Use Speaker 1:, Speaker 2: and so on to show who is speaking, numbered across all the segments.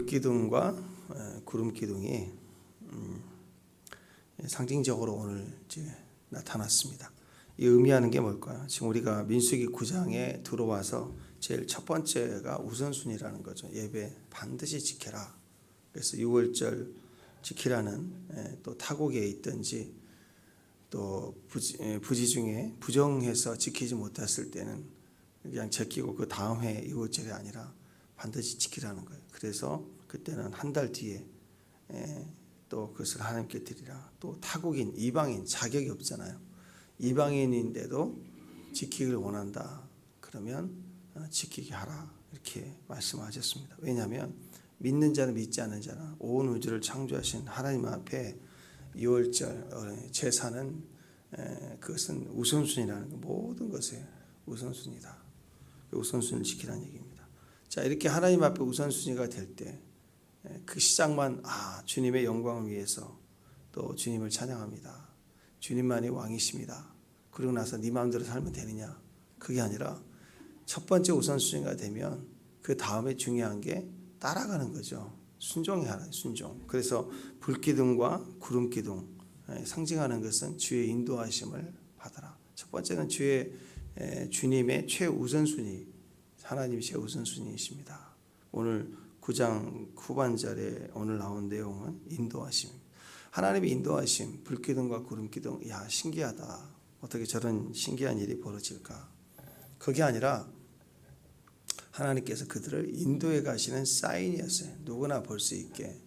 Speaker 1: 불기둥과 구름기둥이 상징적으로 오늘 이제 나타났습니다. 이 의미하는 게 뭘까요? 지금 우리가 민수기 9장에 들어와서 제일 첫 번째가 우선순위라는 거죠. 예배 반드시 지켜라. 그래서 6월절 지키라는 또 타국에 있든지 또 부지 중에 부정해서 지키지 못했을 때는 그냥 제끼고 그 다음 해 6월절이 아니라 반드시 지키라는 거예요. 그래서 그때는 한 달 뒤에 또 그것을 하나님께 드리라. 또 타국인 이방인 자격이 없잖아요. 이방인인데도 지키기를 원한다. 그러면 지키게 하라. 이렇게 말씀하셨습니다. 왜냐하면 믿는 자는 믿지 않는 자는 온 우주를 창조하신 하나님 앞에 6월절 제사는 그것은 우선순위라는 거, 모든 것에 우선순위다. 우선순위를 지키라는 얘기입니다. 자, 이렇게 하나님 앞에 우선순위가 될 때 그 시작만 주님의 영광을 위해서 또 주님을 찬양합니다. 주님만이 왕이십니다. 그러고 나서 네 마음대로 살면 되느냐? 그게 아니라 첫 번째 우선순위가 되면 그 다음에 중요한 게 따라가는 거죠. 순종해야 하는 순종. 그래서 불기둥과 구름기둥 상징하는 것은 주의 인도하심을 받아라. 첫 번째는 주님의 최우선순위, 하나님이 최우선순위이십니다. 오늘 9장 후반절에 오늘 나온 내용은 인도하심입니다. 하나님의 인도하심, 불기둥과 구름기둥, 신기하다. 어떻게 저런 신기한 일이 벌어질까? 그게 아니라 하나님께서 그들을 인도해 가시는 사인이었어요. 누구나 볼 수 있게.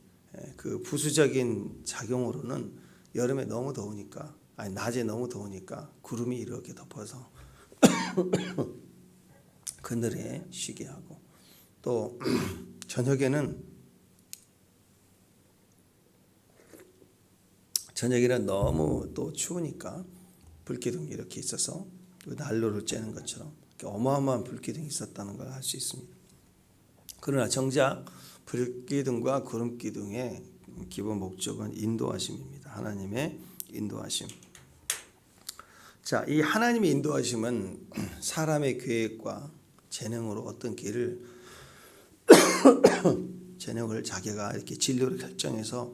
Speaker 1: 그 부수적인 작용으로는 여름에 너무 더우니까, 낮에 너무 더우니까 구름이 이렇게 덮어서 그늘에 쉬게 하고, 또 저녁에는 너무 또 추우니까 불기둥이 이렇게 있어서 난로를 쬐는 것처럼 어마어마한 불기둥이 있었다는 걸 알 수 있습니다. 그러나 정작 불기둥과 구름기둥의 기본 목적은 인도하심입니다. 하나님의 인도하심. 자, 이 하나님의 인도하심은 사람의 계획과 재능으로 어떤 길을 재능을 자기가 이렇게 진로를 결정해서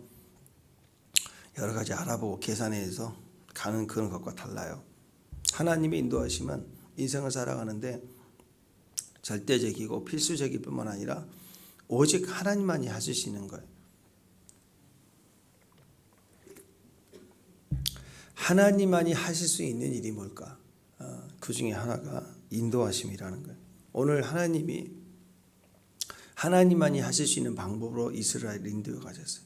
Speaker 1: 여러 가지 알아보고 계산해서 가는 그런 것과 달라요. 하나님의 인도하심은 인생을 살아가는데 절대적이고 필수적일 뿐만 아니라 오직 하나님만이 하실 수 있는 거예요. 하나님만이 하실 수 있는 일이 뭘까? 그 중에 하나가 인도하심이라는 거예요. 오늘 하나님만이 하실 수 있는 방법으로 이스라엘을 인도해 가셨어요.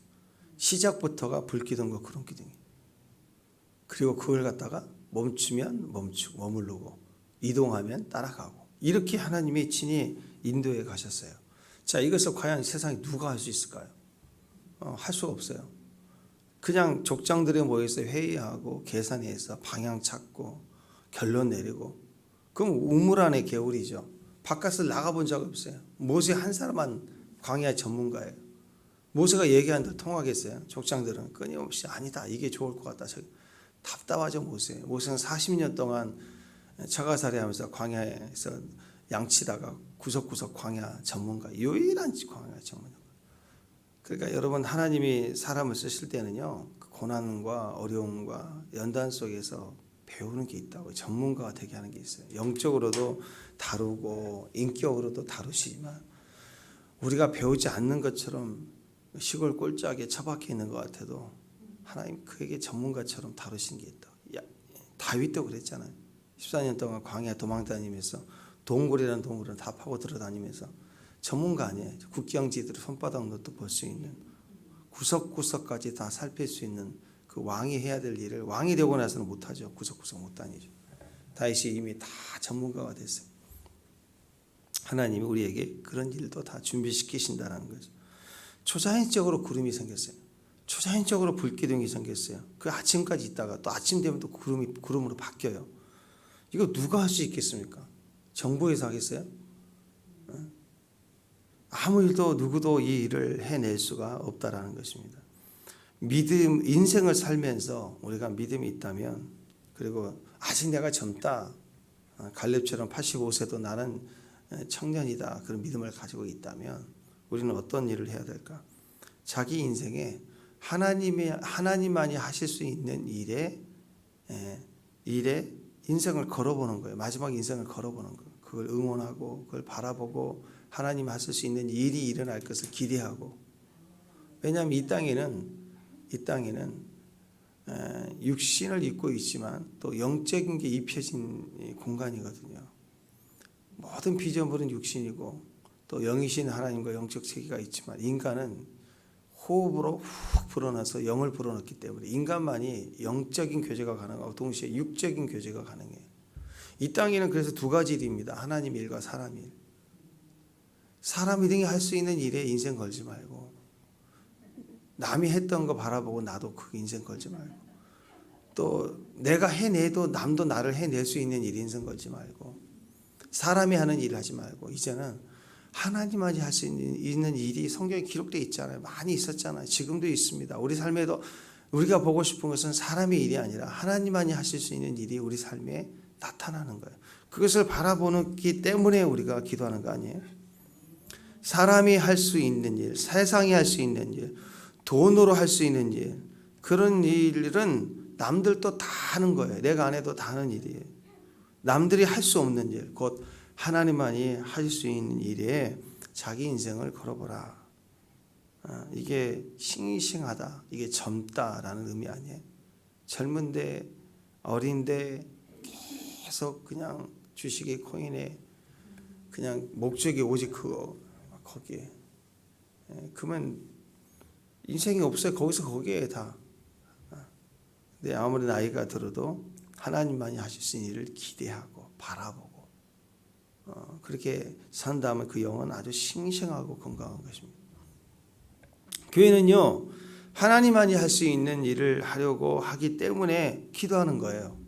Speaker 1: 시작부터가 불기둥과 구름기둥이에요. 그리고 그걸 갖다가 멈추면 멈추고 머무르고 이동하면 따라가고 이렇게 하나님이 친히 인도해 가셨어요. 자, 이것을 과연 세상에 누가 할 수 있을까요? 할 수가 없어요. 그냥 족장들이 모여서 회의하고 계산해서 방향 찾고 결론 내리고 그럼 우물 안에 개울이죠. 바깥을 나가본 적 없어요. 모세 한 사람만 광야 전문가예요. 모세가 얘기한 대로 통하겠어요? 족장들은 끊임없이 아니다. 이게 좋을 것 같다. 답답하죠. 모세는 40년 동안 처가살이하면서 광야에서 양치다가 구석구석 광야 전문가, 유일한 광야 전문가. 그러니까 여러분 하나님이 사람을 쓰실 때는요. 그 고난과 어려움과 연단 속에서 배우는 게 있다고 전문가가 되게 하는 게 있어요. 영적으로도 다루고 인격으로도 다루시지만 우리가 배우지 않는 것처럼 시골 꼴짝에 처박혀 있는 것 같아도 하나님 그에게 전문가처럼 다루신 게 있다. 다윗도 그랬잖아요. 14년 동안 광야 도망 다니면서 동굴이라는 동굴을 다 파고 들어다니면서 전문가 아니에요. 국경지들을 손바닥 놓도 볼 수 있는 구석구석까지 다 살필 수 있는 그 왕이 해야 될 일을 왕이 되고 나서는 못하죠. 구석구석 못 다니죠. 다윗이 이미 다 전문가가 됐어요. 하나님이 우리에게 그런 일도 다 준비시키신다는 거죠. 초자연적으로 구름이 생겼어요. 초자연적으로 불기둥이 생겼어요. 그 아침까지 있다가 또 아침 되면 또 구름으로 바뀌어요. 이거 누가 할 수 있겠습니까? 정부에서 하겠어요? 아무 일도 누구도 이 일을 해낼 수가 없다라는 것입니다. 믿음, 인생을 살면서 우리가 믿음이 있다면, 그리고 아직 내가 젊다, 갈렙처럼 85세도 나는 청년이다, 그런 믿음을 가지고 있다면 우리는 어떤 일을 해야 될까? 자기 인생에 하나님만이 하실 수 있는 일에 인생을 걸어보는 거예요. 마지막 인생을 걸어보는 거예요. 그걸 응원하고 그걸 바라보고 하나님 하실 수 있는 일이 일어날 것을 기대하고. 왜냐하면 이 땅에는 육신을 입고 있지만 또 영적인 게 입혀진 공간이거든요. 모든 피조물은 육신이고 또 영이신 하나님과 영적 세계가 있지만 인간은 호흡으로 훅 불어넣어서 영을 불어넣기 때문에 인간만이 영적인 교제가 가능하고 동시에 육적인 교제가 가능해요. 이 땅에는 그래서 두 가지 일입니다. 하나님 일과 사람 일. 사람이 등이 할 수 있는 일에 인생 걸지 말고 남이 했던 거 바라보고 나도 그 인생 걸지 말고 또 내가 해내도 남도 나를 해낼 수 있는 일 인생 걸지 말고 사람이 하는 일을 하지 말고 이제는 하나님만이 할 수 있는 일이 성경에 기록되어 있잖아요. 많이 있었잖아요. 지금도 있습니다. 우리 삶에도 우리가 보고 싶은 것은 사람의 일이 아니라 하나님만이 하실 수 있는 일이 우리 삶에 나타나는 거예요. 그것을 바라보기 때문에 우리가 기도하는 거 아니에요? 사람이 할 수 있는 일, 세상이 할 수 있는 일, 돈으로 할 수 있는 일, 그런 일은 남들도 다 하는 거예요. 내가 안 해도 다 하는 일이에요. 남들이 할 수 없는 일, 곧 하나님만이 하실 수 있는 일에 자기 인생을 걸어보라. 이게 싱싱하다, 이게 젊다라는 의미 아니에요. 젊은데 어린데 계속 그냥 주식에 코인에 그냥 목적이 오직 그거 거기에. 그러면 인생이 없어요. 거기서 거기에 다. 근데 아무리 나이가 들어도 하나님만이 하실 수 있는 일을 기대하고 바라보고 그렇게 산다면 그 영은 아주 싱싱하고 건강한 것입니다. 교회는요, 하나님만이 할 수 있는 일을 하려고 하기 때문에 기도하는 거예요.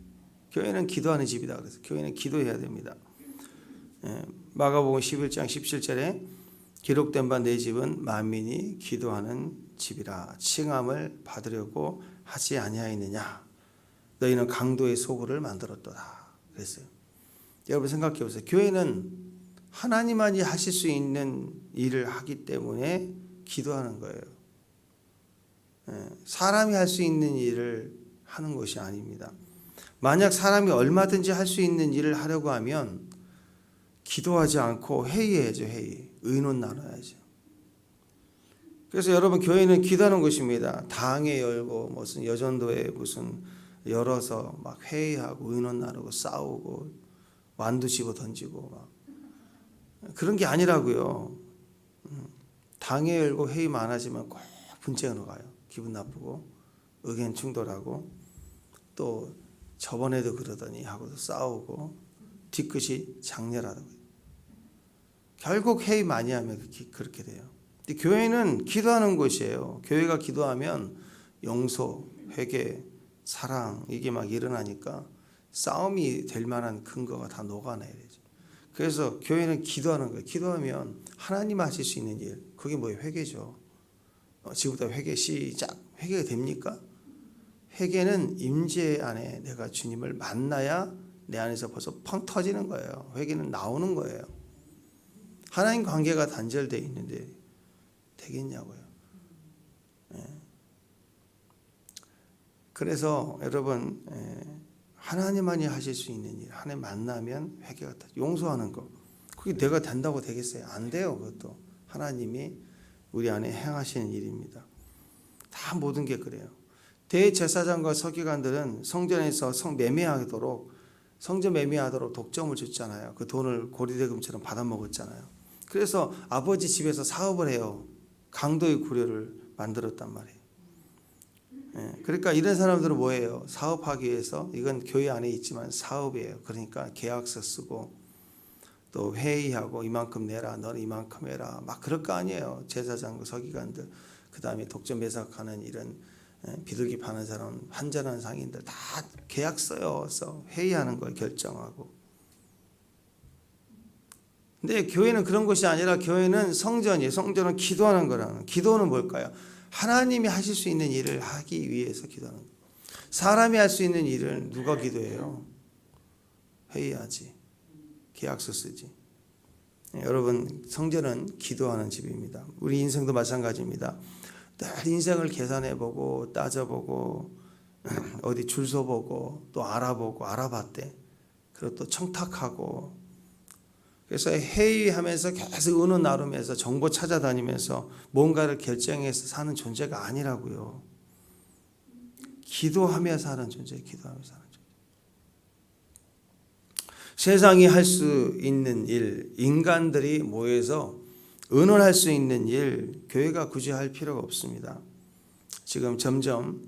Speaker 1: 교회는 기도하는 집이다. 그래서 교회는 기도해야 됩니다. 마가복음 11장 17절에 기록된 바 내 집은 만민이 기도하는 집이라 칭함을 받으려고 하지 아니하였느냐. 너희는 강도의 소굴을 만들었도다. 그랬어요. 여러분 생각해 보세요. 교회는 하나님만이 하실 수 있는 일을 하기 때문에 기도하는 거예요. 사람이 할 수 있는 일을 하는 것이 아닙니다. 만약 사람이 얼마든지 할 수 있는 일을 하려고 하면 기도하지 않고 회의해야죠. 회의. 의논 나눠야죠. 그래서 여러분 교회는 기도하는 것입니다. 당회 열고 무슨 여전도에 무슨 열어서 막 회의하고 의논 나누고 싸우고 완두 집어 던지고 막 그런 게 아니라고요. 당회 열고 회의 많아지면 꼭 분쟁으로 가요. 기분 나쁘고 의견 충돌하고 또 저번에도 그러더니 하고도 싸우고 뒤끝이 장렬하다고요. 결국 회의 많이 하면 그렇게 돼요. 근데 교회는 기도하는 곳이에요. 교회가 기도하면 용서, 회개, 사랑 이게 막 일어나니까 싸움이 될 만한 근거가 다 녹아내야 되죠. 그래서 교회는 기도하는 거예요. 기도하면 하나님 하실 수 있는 일, 그게 뭐예요? 회개죠. 지금부터 회개 시작. 회개가 됩니까? 회개는 임재 안에 내가 주님을 만나야 내 안에서 벌써 펑 터지는 거예요. 회개는 나오는 거예요. 하나님 관계가 단절되어 있는데 되겠냐고요. 그래서 여러분 하나님만이 하실 수 있는 일, 하나님 만나면 회개가 용서하는 거, 그게 내가 된다고 되겠어요? 안 돼요. 그것도 하나님이 우리 안에 행하시는 일입니다. 다 모든 게 그래요. 대제사장과 서기관들은 성전에서 성전 매매하도록 독점을 줬잖아요. 그 돈을 고리대금처럼 받아먹었잖아요. 그래서 아버지 집에서 사업을 해요. 강도의 구려를 만들었단 말이에요. 그러니까 이런 사람들은 뭐예요? 사업하기 위해서, 이건 교회 안에 있지만 사업이에요. 그러니까 계약서 쓰고 또 회의하고 이만큼 내라, 너는 이만큼 해라, 막 그럴 거 아니에요. 제사장과 서기관들, 그 다음에 독점 매각하는 이런 비둘기 파는 사람, 한전한 상인들 다 계약 써요. 회의하는 걸 결정하고. 근데 교회는 그런 것이 아니라 교회는 성전이에요. 성전은 기도하는 거라는. 기도는 뭘까요? 하나님이 하실 수 있는 일을 하기 위해서 기도하는 거예요. 사람이 할 수 있는 일을 누가 기도해요? 회의하지. 계약서 쓰지. 여러분, 성전은 기도하는 집입니다. 우리 인생도 마찬가지입니다. 늘 인생을 계산해보고 따져보고 어디 줄 서보고 또 알아보고 알아봤대. 그리고 또 청탁하고, 그래서 회의하면서 계속 어느 나름에서 정보 찾아다니면서 뭔가를 결정해서 사는 존재가 아니라고요. 기도하며 사는 존재, 기도하며 사는 존재. 세상이 할 수 있는 일, 인간들이 모여서 의논할 수 있는 일, 교회가 굳이 할 필요가 없습니다. 지금 점점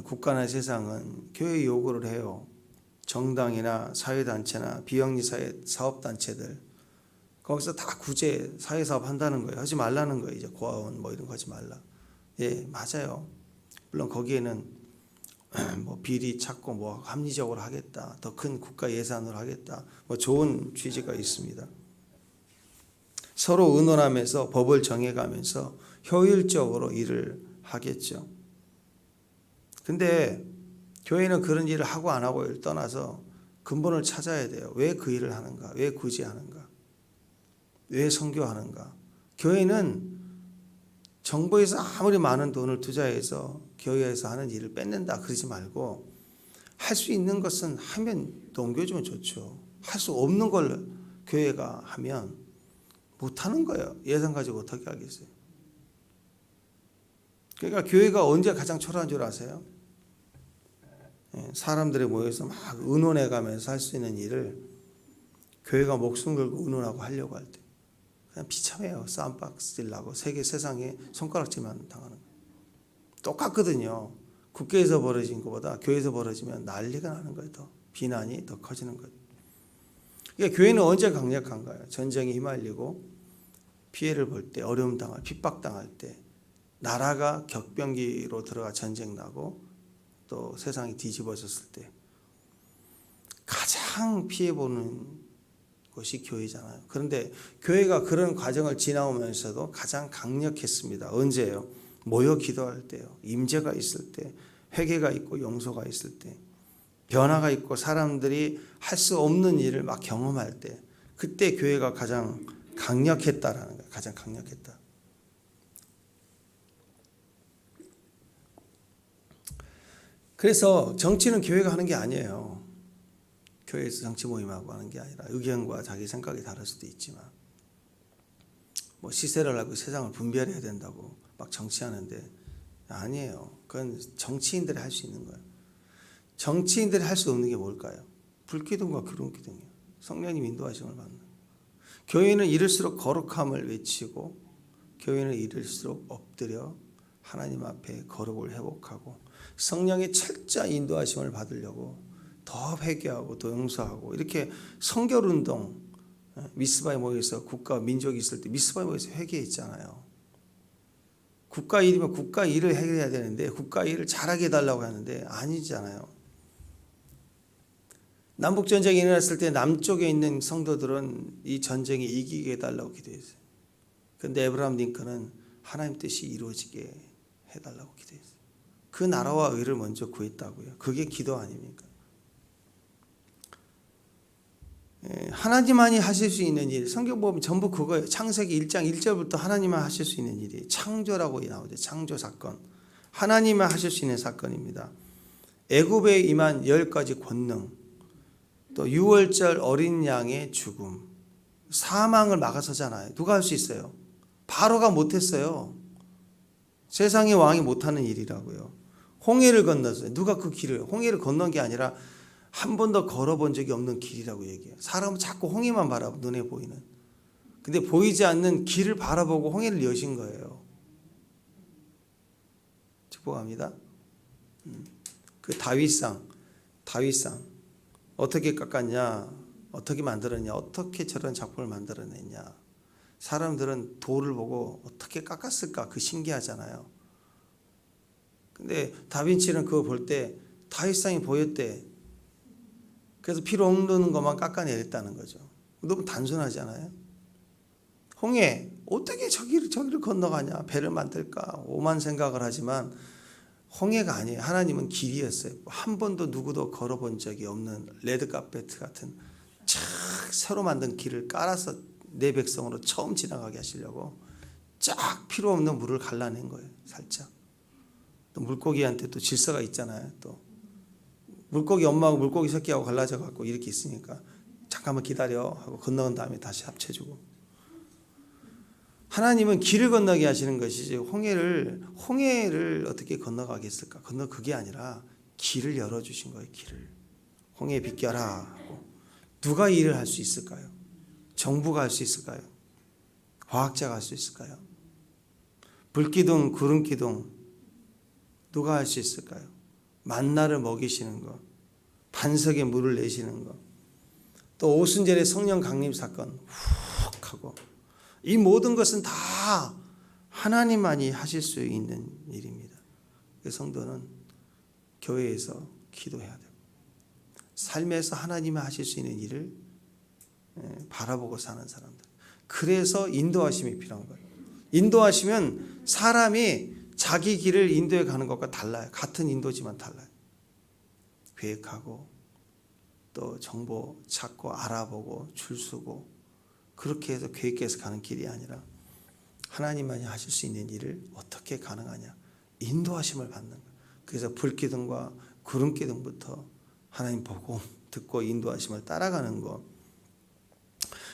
Speaker 1: 국가나 세상은 교회 요구를 해요. 정당이나 사회단체나 비영리 사업단체들, 거기서 다 구제 사회사업 한다는 거예요. 하지 말라는 거예요. 이제 고아원 뭐 이런 거 하지 말라. 예, 맞아요. 물론 거기에는 뭐 비리 찾고 뭐 합리적으로 하겠다, 더 큰 국가 예산으로 하겠다, 뭐 좋은 취지가 있습니다. 서로 의논하면서 법을 정해가면서 효율적으로 일을 하겠죠. 근데 교회는 그런 일을 하고 안 하고를 떠나서 근본을 찾아야 돼요. 왜 그 일을 하는가? 왜 굳이 하는가? 왜 선교하는가? 교회는 정부에서 아무리 많은 돈을 투자해서 교회에서 하는 일을 뺏는다 그러지 말고, 할 수 있는 것은 하면 넘겨주면 좋죠. 할 수 없는 걸 교회가 하면 못하는 거예요. 예산 가지고 어떻게 하겠어요? 그러니까 교회가 언제 가장 초라한 줄 아세요? 사람들이 모여서 막 의논해 가면서 할 수 있는 일을 교회가 목숨 걸고 의논하고 하려고 할 때 그냥 비참해요. 싸움박질 나고 세상에 손가락질만 당하는 거예요. 똑같거든요. 국회에서 벌어진 것보다 교회에서 벌어지면 난리가 나는 거예요. 더 비난이 더 커지는 거예요. 그러니까 교회는 언제 강력한가요? 전쟁에 휘말리고 피해를 볼 때, 어려움 당할, 핍박당할 때, 나라가 격변기로 들어가 전쟁 나고 또 세상이 뒤집어졌을 때 가장 피해보는 곳이 교회잖아요. 그런데 교회가 그런 과정을 지나오면서도 가장 강력했습니다. 언제예요? 모여 기도할 때요. 임재가 있을 때, 회개가 있고 용서가 있을 때, 변화가 있고 사람들이 할 수 없는 일을 막 경험할 때, 그때 교회가 가장 강력했다라는 거예요. 가장 강력했다. 그래서 정치는 교회가 하는 게 아니에요. 교회에서 정치 모임하고 하는 게 아니라, 의견과 자기 생각이 다를 수도 있지만 뭐 시세를 알고 세상을 분별해야 된다고 막 정치하는데, 아니에요. 그건 정치인들이 할 수 있는 거예요. 정치인들이 할 수 없는 게 뭘까요? 불기둥과 기름기둥이에요. 성령님 인도하심을 받는 거예요. 교회는 이럴수록 거룩함을 외치고, 교회는 이럴수록 엎드려 하나님 앞에 거룩을 회복하고 성령의 철저한 인도하심을 받으려고 더 회개하고 더 용서하고, 이렇게 성결운동, 미스바에 모여서 국가 민족이 있을 때 미스바에 모여서 회개했잖아요. 국가 일이면 국가 일을 해결해야 되는데 국가 일을 잘하게 해달라고 하는데 아니잖아요. 남북전쟁이 일어났을 때 남쪽에 있는 성도들은 이 전쟁에 이기게 해달라고 기도했어요. 그런데 에브라함 링컨은 하나님 뜻이 이루어지게 해달라고 기도했어요. 그 나라와 의를 먼저 구했다고요. 그게 기도 아닙니까? 하나님만이 하실 수 있는 일, 성경 보면 전부 그거예요. 창세기 1장 1절부터 하나님만 하실 수 있는 일이 창조라고 나오죠. 창조 사건. 하나님만 하실 수 있는 사건입니다. 애굽에 임한 10가지 권능, 또 6월절 어린 양의 죽음, 사망을 막아서잖아요. 누가 할 수 있어요? 바로가 못했어요. 세상의 왕이 못하는 일이라고요. 홍해를 건넜어요. 누가 그 길을, 홍해를 건넌 게 아니라 한 번도 걸어본 적이 없는 길이라고 얘기해요. 사람은 자꾸 홍해만 바라보고, 눈에 보이는. 근데 보이지 않는 길을 바라보고 홍해를 여신 거예요. 축복합니다. 그 다윗상 어떻게 깎았냐, 어떻게 만들었냐, 어떻게 저런 작품을 만들어냈냐. 사람들은 돌을 보고 어떻게 깎았을까, 그 신기하잖아요. 근데 다빈치는 그거 볼 때 다윗상이 보였대. 그래서 피로 엉르는 것만 깎아내렸다는 거죠. 너무 단순하잖아요. 홍해 어떻게 저기를 건너가냐, 배를 만들까, 오만 생각을 하지만 홍해가 아니에요. 하나님은 길이었어요. 한 번도 누구도 걸어본 적이 없는 레드카페트 같은 착 새로 만든 길을 깔아서 내 백성으로 처음 지나가게 하시려고 쫙 필요 없는 물을 갈라낸 거예요. 살짝. 또 물고기한테 또 질서가 있잖아요. 또 물고기 엄마하고 물고기 새끼하고 갈라져 갖고 이렇게 있으니까 잠깐만 기다려 하고 건너간 다음에 다시 합쳐주고. 하나님은 길을 건너게 하시는 것이지 홍해를 어떻게 건너가겠을까? 그게 아니라 길을 열어주신 거예요. 길을. 홍해 비껴라 하고. 누가 이 일을 할 수 있을까요? 정부가 할 수 있을까요? 과학자가 할 수 있을까요? 불기둥, 구름기둥 누가 할 수 있을까요? 만나를 먹이시는 것, 반석에 물을 내시는 것, 또 오순절의 성령 강림 사건 훅 하고, 이 모든 것은 다 하나님만이 하실 수 있는 일입니다. 성도는 교회에서 기도해야 돼요. 삶에서 하나님이 하실 수 있는 일을 바라보고 사는 사람들. 그래서 인도하심이 필요한 거예요. 인도하시면 사람이 자기 길을 인도해 가는 것과 달라요. 같은 인도지만 달라요. 계획하고 또 정보 찾고 알아보고 줄 서고 그렇게 해서 계획해서 가는 길이 아니라 하나님만이 하실 수 있는 일을 어떻게 가능하냐. 인도하심을 받는 거예요. 그래서 불기둥과 구름기둥부터 하나님 보고 듣고 인도하심을 따라가는 것.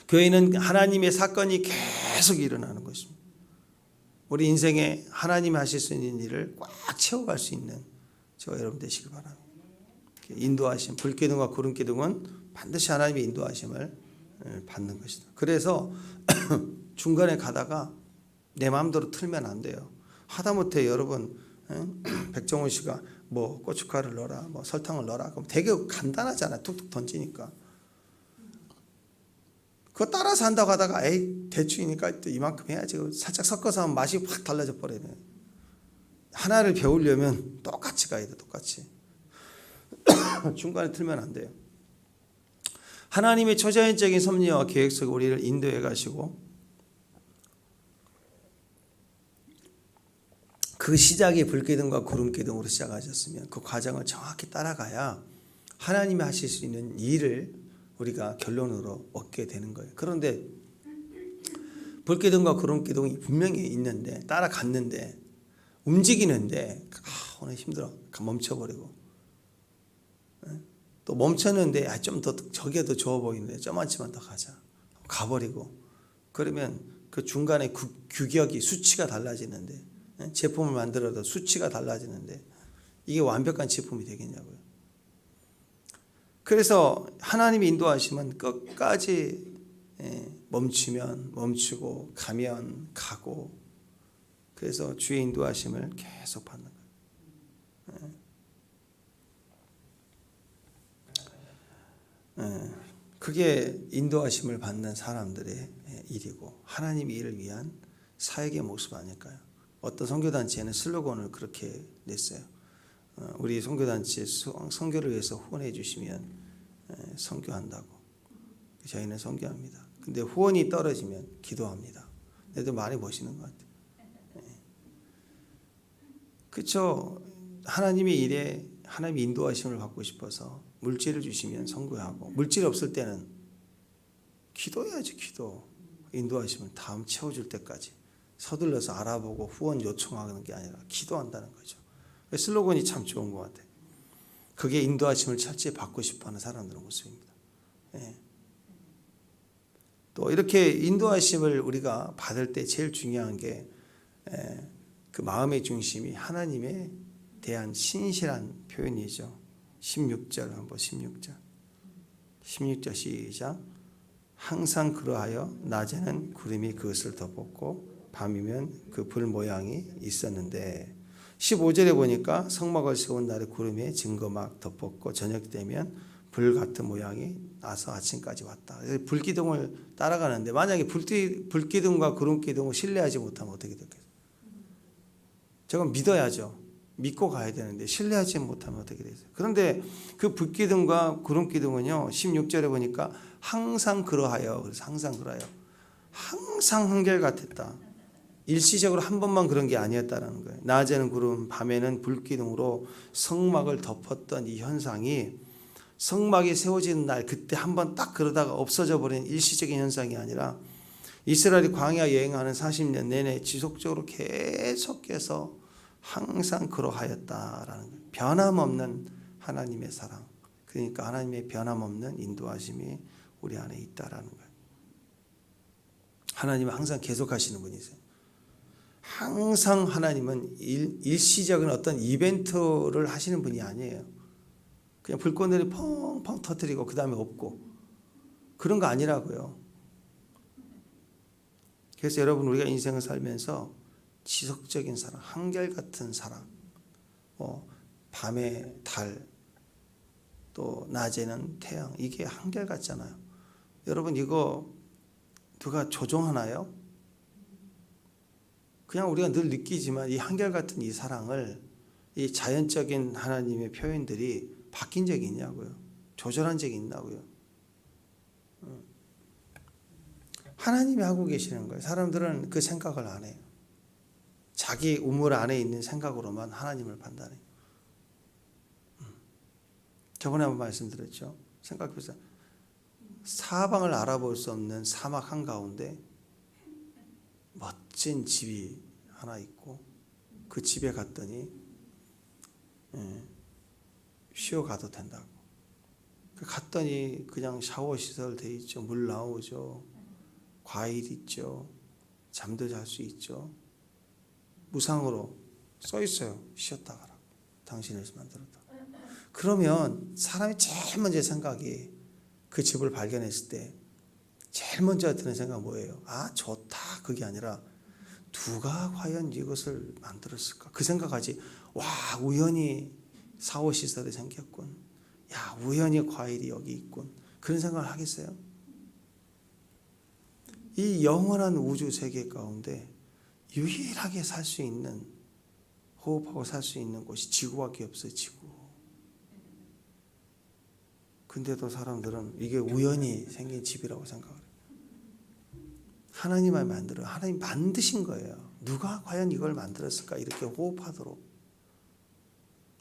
Speaker 1: 교회는 하나님의 사건이 계속 일어나는 것입니다. 우리 인생에 하나님이 하실 수 있는 일을 꽉 채워갈 수 있는 저와 여러분 되시길 바랍니다. 인도하심, 불기둥과 구름기둥은 반드시 하나님의 인도하심을 받는 것이다. 그래서 중간에 가다가 내 마음대로 틀면 안 돼요. 하다못해 여러분 백종원 씨가 뭐 고춧가루를 넣어라, 뭐 설탕을 넣어라, 그럼 되게 간단하잖아요. 툭툭 던지니까. 그거 따라서 한다고 하다가 에이 대충이니까 또 이만큼 해야지. 살짝 섞어서 하면 맛이 확 달라져 버리네. 하나를 배우려면 똑같이 가야 돼. 똑같이. 중간에 틀면 안 돼요. 하나님의 초자연적인 섭리와 계획 속에 우리를 인도해 가시고 그 시작이 불기둥과 구름기둥으로 시작하셨으면 그 과정을 정확히 따라가야 하나님이 하실 수 있는 일을 우리가 결론으로 얻게 되는 거예요. 그런데 불기둥과 구름기둥이 분명히 있는데 따라갔는데 움직이는데 오늘 힘들어 멈춰버리고 또 멈췄는데 좀 더 저게 더 좋아 보이는데 좀만치만 더 가자 가버리고 그러면 그 중간에 규격이 수치가 달라지는데 제품을 만들어도 수치가 달라지는데 이게 완벽한 제품이 되겠냐고요. 그래서 하나님이 인도하시면 끝까지 멈추면 멈추고 가면 가고 그래서 주의 인도하심을 계속 받는 거예요. 그게 인도하심을 받는 사람들의 일이고 하나님의 일을 위한 사역의 모습 아닐까요? 어떤 선교단체는 슬로건을 그렇게 냈어요. 우리 선교단체 선교를 위해서 후원해 주시면 선교한다고. 저희는 선교합니다. 근데 후원이 떨어지면 기도합니다. 애들 많이 보시는 것 같아요. 그렇죠. 하나님의 일에 하나님의 인도하심을 받고 싶어서 물질을 주시면 선교하고 물질이 없을 때는 기도해야지. 기도. 인도하심을 다음 채워줄 때까지 서둘러서 알아보고 후원 요청하는 게 아니라 기도한다는 거죠. 슬로건이 참 좋은 것 같아요. 그게 인도하심을 철저히 받고 싶어하는 사람들의 모습입니다. 또 이렇게 인도하심을 우리가 받을 때 제일 중요한 게 그 마음의 중심이 하나님에 대한 신실한 표현이죠. 16절 한번 16절 시작. 항상 그러하여 낮에는 구름이 그것을 덮었고 밤이면 그 불 모양이 있었는데 15절에 보니까 성막을 세운 날에 구름에 증거막 덮었고 저녁 되면 불 같은 모양이 나서 아침까지 왔다. 불기둥을 따라가는데 만약에 불기둥과 구름기둥을 신뢰하지 못하면 어떻게 될까요? 저건 믿어야죠. 믿고 가야 되는데 신뢰하지 못하면 어떻게 되겠어요? 그런데 그 불기둥과 구름기둥은요 16절에 보니까 항상 그러하여 그래서 항상 그러하여 항상 한결같았다. 일시적으로 한 번만 그런 게 아니었다라는 거예요. 낮에는 구름, 밤에는 불기둥으로 성막을 덮었던 이 현상이 성막이 세워지는 날 그때 한 번 딱 그러다가 없어져 버린 일시적인 현상이 아니라 이스라엘이 광야 여행하는 40년 내내 지속적으로 계속해서 항상 그러하였다라는 거예요. 변함없는 하나님의 사랑. 그러니까 하나님의 변함없는 인도하심이 우리 안에 있다라는 거예요. 하나님은 항상 계속하시는 분이세요. 항상 하나님은 일시적인 어떤 이벤트를 하시는 분이 아니에요. 그냥 불꽃놀이 펑펑 터뜨리고 그 다음에 없고 그런 거 아니라고요. 그래서 여러분 우리가 인생을 살면서 지속적인 사랑, 한결같은 사랑, 밤에 달, 또 낮에는 태양, 이게 한결같잖아요. 여러분 이거 누가 조종하나요? 그냥 우리가 늘 느끼지만 이 한결같은 이 사랑을 이 자연적인 하나님의 표현들이 바뀐 적이 있냐고요. 조절한 적이 있나고요. 하나님이 하고 계시는 거예요. 사람들은 그 생각을 안 해요. 자기 우물 안에 있는 생각으로만 하나님을 판단해요. 저번에 한번 말씀드렸죠. 생각해보세요. 사방을 알아볼 수 없는 사막 한가운데 멋진 집이 하나 있고 그 집에 갔더니 쉬어가도 된다고. 갔더니 그냥 샤워 시설 돼 있죠. 물 나오죠. 과일 있죠. 잠도 잘 수 있죠. 무상으로 써 있어요. 쉬었다 가라. 당신을 만들었다. 그러면 사람이 제일 먼저 생각이 그 집을 발견했을 때 제일 먼저 드는 생각은 뭐예요? 아, 좋다. 그게 아니라 누가 과연 이것을 만들었을까? 그 생각하지. 와, 우연히 샤워시설이 생겼군. 야, 우연히 과일이 여기 있군. 그런 생각을 하겠어요? 이 영원한 우주 세계 가운데 유일하게 살 수 있는, 호흡하고 살 수 있는 곳이 지구밖에 없어요. 지구. 근데도 사람들은 이게 우연히 생긴 집이라고 생각을 해요. 하나님만 만들어요. 하나님 만드신 거예요. 누가 과연 이걸 만들었을까? 이렇게 호흡하도록.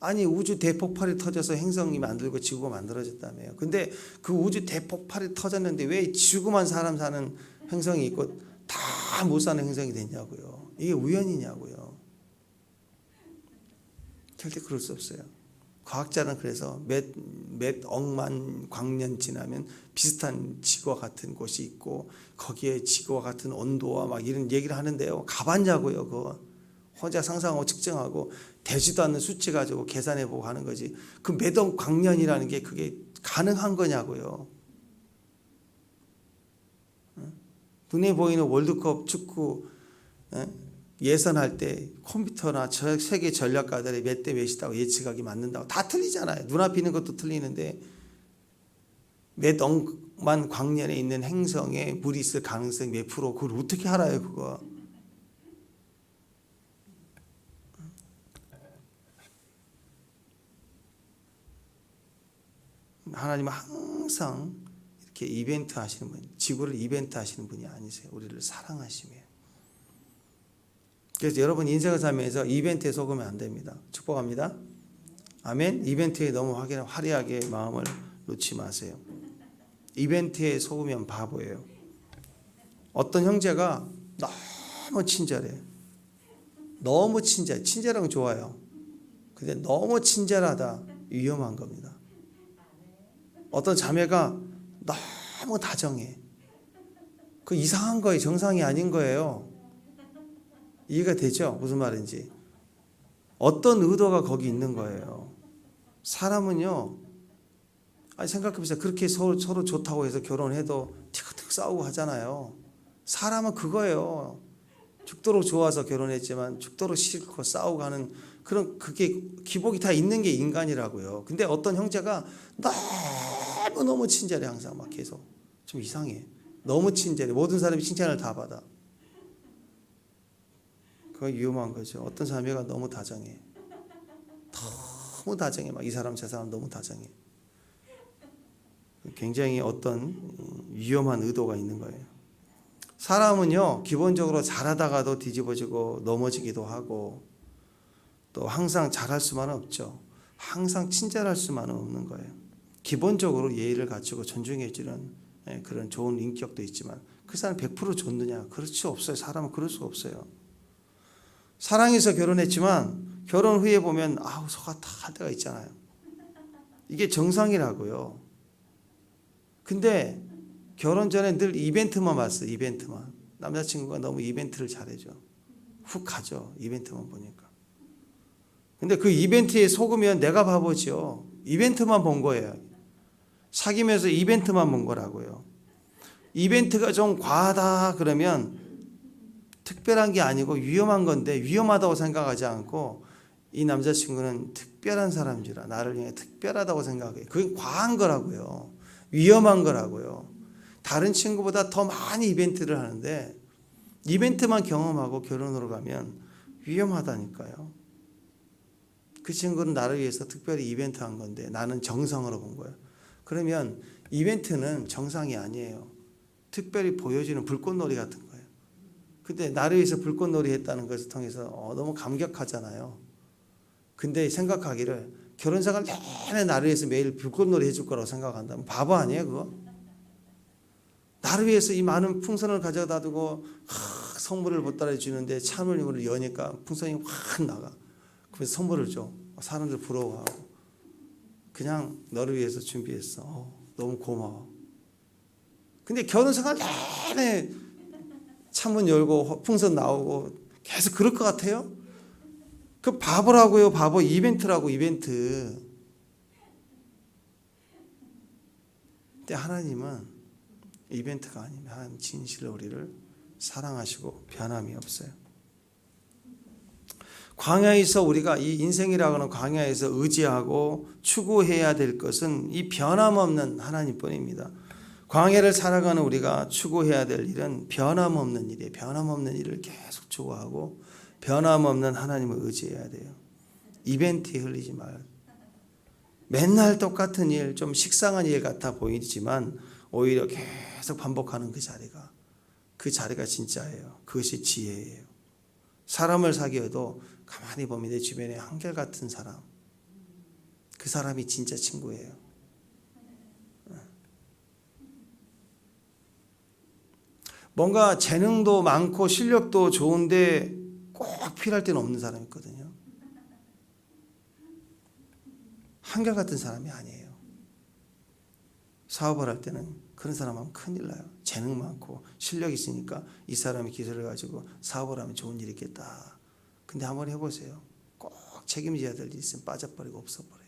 Speaker 1: 아니, 우주 대폭발이 터져서 행성이 만들고 지구가 만들어졌다며요. 근데 그 우주 대폭발이 터졌는데 왜 지구만 사람 사는 행성이 있고 다 못 사는 행성이 됐냐고요. 이게 우연이냐고요. 절대 그럴 수 없어요. 과학자는 그래서 몇 억만 광년 지나면 비슷한 지구와 같은 곳이 있고 거기에 지구와 같은 온도와 막 이런 얘기를 하는데요. 가봤냐고요. 그거 혼자 상상하고 측정하고 되지도 않는 수치 가지고 계산해보고 하는 거지. 그 몇 억 광년이라는 게 그게 가능한 거냐고요. 눈에 보이는 월드컵 축구 예선할 때 컴퓨터나 세계 전략가들이 몇 대 몇이다고 예측하기 맞는다고 다 틀리잖아요. 눈앞에 있는 것도 틀리는데 몇 억만 광년에 있는 행성에 물이 있을 가능성이 몇 프로, 그걸 어떻게 알아요 그거. 하나님은 항상 이렇게 이벤트 하시는 분, 지구를 이벤트 하시는 분이 아니세요. 우리를 사랑하시며. 그래서 여러분 인생을 살면서 이벤트에 속으면 안 됩니다. 축복합니다. 아멘. 이벤트에 너무 화려하게 마음을 놓지 마세요. 이벤트에 속으면 바보예요. 어떤 형제가 너무 친절해. 너무 친절해. 친절한 건 좋아요. 근데 너무 친절하다 위험한 겁니다. 어떤 자매가 너무 다정해. 그 이상한 거예요. 정상이 아닌 거예요. 이해가 되죠? 무슨 말인지. 어떤 의도가 거기 있는 거예요. 사람은요, 아니 생각해보세요. 그렇게 서로 좋다고 해서 결혼해도 티격태격 싸우고 하잖아요. 사람은 그거예요. 죽도록 좋아서 결혼했지만 죽도록 싫고 싸우고 하는 그런, 그게 기복이 다 있는 게 인간이라고요. 근데 어떤 형제가 너무 친절해. 항상 막 계속 좀 이상해. 너무 친절해. 모든 사람이 칭찬을 다 받아. 그거 위험한 거죠. 어떤 자매가 너무 다정해. 너무 다정해. 막 이 사람 저 사람 너무 다정해. 굉장히 어떤 위험한 의도가 있는 거예요. 사람은요, 기본적으로 잘하다가도 뒤집어지고 넘어지기도 하고 또 항상 잘할 수만은 없죠. 항상 친절할 수만은 없는 거예요. 기본적으로 예의를 갖추고 존중해 주는 그런 좋은 인격도 있지만 그 사람 100% 좋느냐? 그렇지 없어요. 사람은 그럴 수가 없어요. 사랑해서 결혼했지만 결혼 후에 보면 아우 속아 다 할 때가 있잖아요. 이게 정상이라고요. 근데 결혼 전에 늘 이벤트만 봤어요. 이벤트만. 남자친구가 너무 이벤트를 잘해줘. 훅 가죠. 이벤트만 보니까. 근데 그 이벤트에 속으면 내가 바보죠. 이벤트만 본 거예요. 사귀면서 이벤트만 본 거라고요. 이벤트가 좀 과하다 그러면 특별한 게 아니고 위험한 건데 위험하다고 생각하지 않고 이 남자친구는 특별한 사람이라 나를 위해 특별하다고 생각해요. 그게 과한 거라고요. 위험한 거라고요. 다른 친구보다 더 많이 이벤트를 하는데 이벤트만 경험하고 결혼으로 가면 위험하다니까요. 그 친구는 나를 위해서 특별히 이벤트 한 건데 나는 정상으로 본 거예요. 그러면 이벤트는 정상이 아니에요. 특별히 보여지는 불꽃놀이 같은 거예요. 근데 나를 위해서 불꽃놀이 했다는 것을 통해서 너무 감격하잖아요. 근데 생각하기를 결혼생활 내내 나를 위해서 매일 불꽃놀이 해줄 거라고 생각한다면 바보 아니에요 그거? 나를 위해서 이 많은 풍선을 가져다 두고 선물을 보따리 주는데 찬물을 여니까 풍선이 확 나가. 그래서 선물을 줘. 사람들 부러워하고. 그냥 너를 위해서 준비했어. 너무 고마워. 근데 결혼생활 내내 창문 열고 풍선 나오고 계속 그럴 것 같아요? 그 바보라고요. 바보. 이벤트라고 이벤트. 근데 하나님은 이벤트가 아니면 하나님 진실로 우리를 사랑하시고 변함이 없어요. 광야에서 우리가 이 인생이라고 하는 광야에서 의지하고 추구해야 될 것은 이 변함없는 하나님뿐입니다. 광야를 살아가는 우리가 추구해야 될 일은 변함없는 일이에요. 변함없는 일을 계속 추구하고 변함없는 하나님을 의지해야 돼요. 이벤트에 흘리지 말아요. 맨날 똑같은 일, 좀 식상한 일 같아 보이지만 오히려 계속 반복하는 그 자리가 진짜예요. 그것이 지혜예요. 사람을 사귀어도 가만히 보면 내 주변에 한결같은 사람, 그 사람이 진짜 친구예요. 뭔가 재능도 많고 실력도 좋은데 꼭 필요할 때는 없는 사람이 있거든요. 한결같은 사람이 아니에요. 사업을 할 때는 그런 사람하면 큰일 나요. 재능 많고 실력 있으니까 이 사람이 기술을 가지고 사업을 하면 좋은 일이 있겠다. 근데 한번 해보세요. 꼭 책임져야 될 일이 있으면 빠져버리고 없어버려요.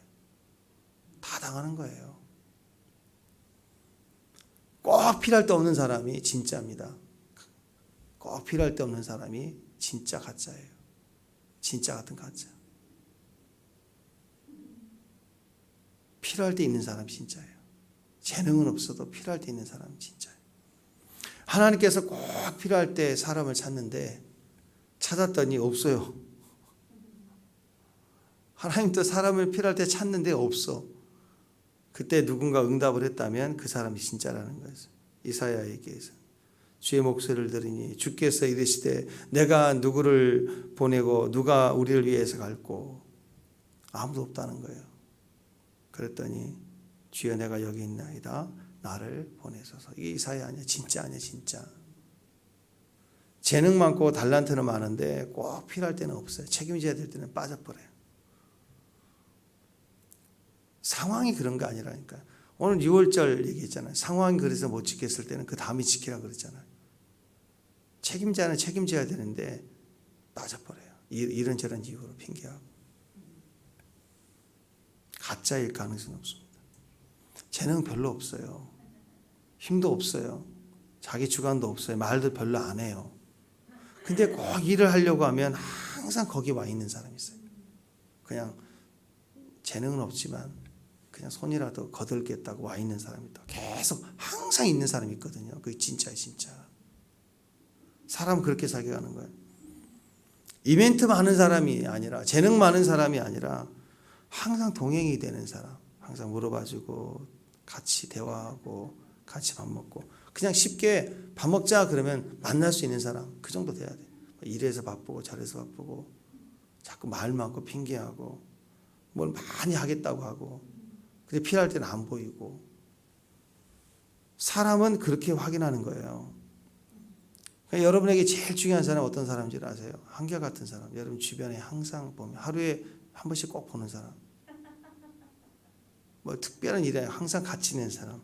Speaker 1: 다 당하는 거예요. 꼭 필요할 데 없는 사람이 진짜입니다. 꼭 필요할 데 없는 사람이 진짜 가짜예요. 진짜 같은 가짜. 필요할 때 있는 사람이 진짜예요. 재능은 없어도 필요할 때 있는 사람이 진짜예요. 하나님께서 꼭 필요할 때 사람을 찾는데 찾았더니 없어요. 하나님도 사람을 필요할 때 찾는데 없어. 그때 누군가 응답을 했다면 그 사람이 진짜라는 거죠. 이사야에게서 주의 목소리를 들으니 주께서 이르시되 내가 누구를 보내고 누가 우리를 위해서 갈고 아무도 없다는 거예요. 그랬더니 주여 내가 여기 있나이다. 나를 보내소서. 이게 이사야 아니야. 진짜 아니야. 진짜. 재능 많고 달란트는 많은데 꼭 필요할 때는 없어요. 책임져야 될 때는 빠져버려요. 상황이 그런 거 아니라니까요. 오늘 6월절 얘기했잖아요. 상황이 그래서 못 지켰을 때는 그 다음에 지키라 그랬잖아요. 책임자는 책임져야 되는데 빠져버려요. 이런저런 이유로 핑계하고. 가짜일 가능성은 없습니다. 재능 별로 없어요. 힘도 없어요. 자기 주관도 없어요. 말도 별로 안 해요. 근데 꼭 일을 하려고 하면 항상 거기 와 있는 사람이 있어요. 그냥 재능은 없지만 그냥 손이라도 거들겠다고 와 있는 사람이 또 계속 항상 있는 사람이 있거든요. 그게 진짜예요, 진짜. 사람 그렇게 사귀어가는 거예요. 이벤트 많은 사람이 아니라 재능 많은 사람이 아니라 항상 동행이 되는 사람. 항상 물어봐주고 같이 대화하고 같이 밥 먹고 그냥 쉽게 밥 먹자 그러면 만날 수 있는 사람 그 정도 돼야 돼. 일해서 바쁘고 잘해서 바쁘고 자꾸 말 많고 핑계하고 뭘 많이 하겠다고 하고 근데 필요할 때는 안 보이고 사람은 그렇게 확인하는 거예요. 그러니까 여러분에게 제일 중요한 사람은 어떤 사람인지 아세요? 한결같은 사람. 여러분 주변에 항상 보면 하루에 한 번씩 꼭 보는 사람. 뭐 특별한 일에 항상 같이 있는 사람.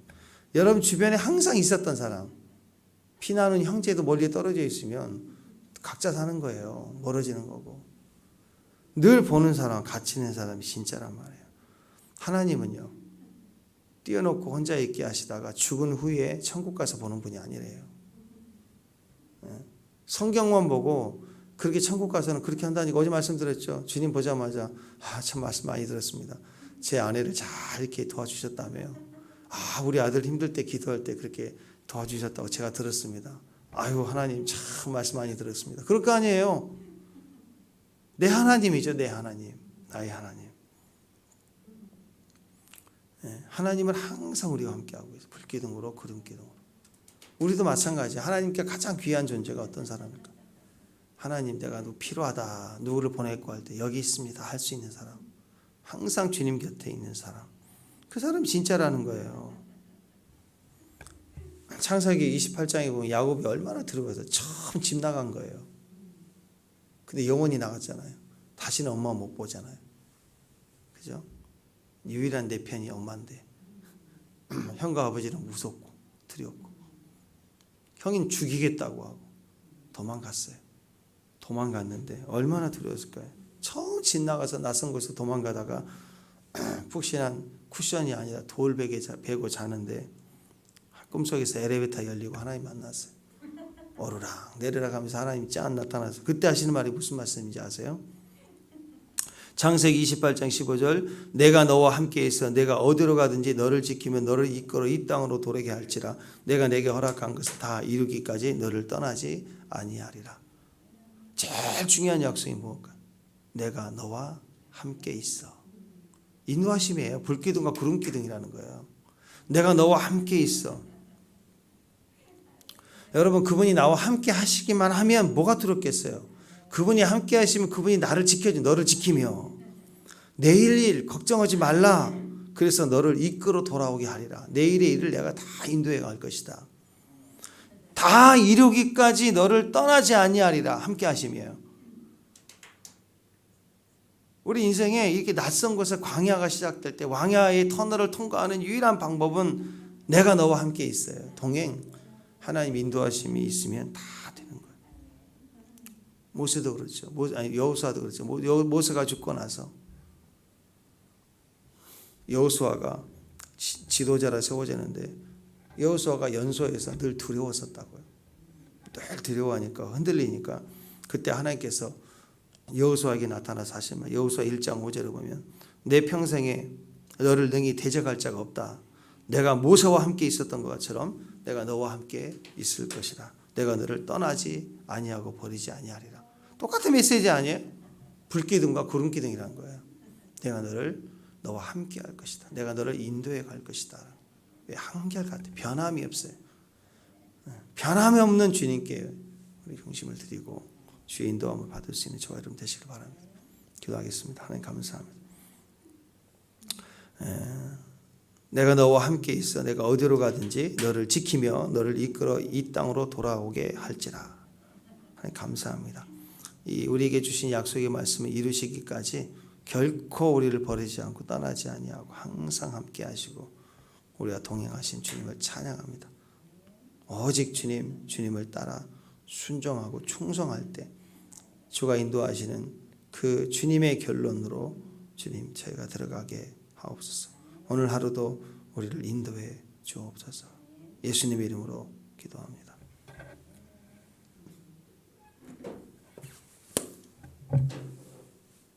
Speaker 1: 여러분 주변에 항상 있었던 사람. 피나는 형제도 멀리 떨어져 있으면 각자 사는 거예요. 멀어지는 거고. 늘 보는 사람, 같이 있는 사람이 진짜란 말이에요. 하나님은요, 띄워놓고 혼자 있게 하시다가 죽은 후에 천국 가서 보는 분이 아니래요. 성경만 보고 그렇게 천국 가서는 그렇게 한다니까 어제 말씀드렸죠. 주님 보자마자 참 말씀 많이 들었습니다. 제 아내를 잘 이렇게 도와주셨다며요. 우리 아들 힘들 때 기도할 때 그렇게 도와주셨다고 제가 들었습니다. 아유 하나님 참 말씀 많이 들었습니다. 그럴 거 아니에요. 내 하나님이죠. 내 하나님. 나의 하나님. 하나님은 항상 우리와 함께하고 있어요. 불기둥으로 구름기둥으로. 우리도 마찬가지예요. 하나님께 가장 귀한 존재가 어떤 사람일까? 하나님 내가 필요하다. 누구를 보내고 할 때 여기 있습니다. 할 수 있는 사람. 항상 주님 곁에 있는 사람. 그 사람이 진짜라는 거예요. 창세기 28장에 보면 야곱이 얼마나 두려워서 처음 집 나간 거예요. 근데 영원히 나갔잖아요. 다시는 엄마 못 보잖아요. 그죠? 유일한 내 편이 엄마인데 형과 아버지는 무섭고 두렵고 형인 죽이겠다고 하고 도망갔어요. 도망갔는데 얼마나 두려웠을까요? 처음 집 나가서 낯선 곳에서 도망가다가 푹신한 쿠션이 아니라 돌베개 베고 자는데 꿈속에서 엘리베이터 열리고 하나님 만났어요. 오르락 내리락 하면서 하나님이 짠 나타나서 그때 하시는 말이 무슨 말씀인지 아세요? 창세기 28장 15절 내가 너와 함께 있어 내가 어디로 가든지 너를 지키며 너를 이끌어 이 땅으로 돌아게 할지라 내가 내게 허락한 것을 다 이루기까지 너를 떠나지 아니하리라. 제일 중요한 약속이 무엇일까? 내가 너와 함께 있어. 인도하심이에요. 불기둥과 구름기둥이라는 거예요. 내가 너와 함께 있어. 여러분 그분이 나와 함께 하시기만 하면 뭐가 두렵겠어요? 그분이 함께 하시면 그분이 나를 지켜줘. 너를 지키며 내일 일 걱정하지 말라. 그래서 너를 이끌어 돌아오게 하리라. 내일의 일을 내가 다 인도해 갈 것이다. 다 이루기까지 너를 떠나지 아니하리라. 함께 하심이에요. 우리 인생에 이렇게 낯선 곳에 광야가 시작될 때 광야의 터널을 통과하는 유일한 방법은 내가 너와 함께 있어요. 동행. 하나님 인도하심이 있으면 다 되는 거예요. 모세도 그렇죠. 여호수아도 그렇죠. 모세가 죽고 나서 여호수아가 지도자라 세워지는데 여호수아가 연소에서 늘 두려웠었다고요. 늘 두려워하니까 흔들리니까 그때 하나님께서 여호수아에게 나타나서 하신 말 여호수아 1장 5절을 보면 내 평생에 너를 능히 대적할 자가 없다. 내가 모세와 함께 있었던 것처럼 내가 너와 함께 있을 것이다. 내가 너를 떠나지 아니하고 버리지 아니하리라. 똑같은 메시지 아니에요? 불기둥과 구름기둥이라는 거예요. 내가 너와 함께 할 것이다. 내가 너를 인도해 갈 것이다. 왜 한결같아? 변함이 없어요. 변함이 없는 주님께 우리 중심을 드리고 주의 인도함을 받을 수 있는 저와 여러분 되시길 바랍니다. 기도하겠습니다. 하나님 감사합니다. 내가 너와 함께 있어 내가 어디로 가든지 너를 지키며 너를 이끌어 이 땅으로 돌아오게 할지라. 하나님 감사합니다. 이 우리에게 주신 약속의 말씀을 이루시기까지 결코 우리를 버리지 않고 떠나지 아니하고 항상 함께 하시고 우리와 동행하신 주님을 찬양합니다. 오직 주님을 따라 순종하고 충성할 때 주가 인도하시는 그 주님의 결론으로 주님 저희가 들어가게 하옵소서. 오늘 하루도 우리를 인도해 주옵소서. 예수님의 이름으로 기도합니다.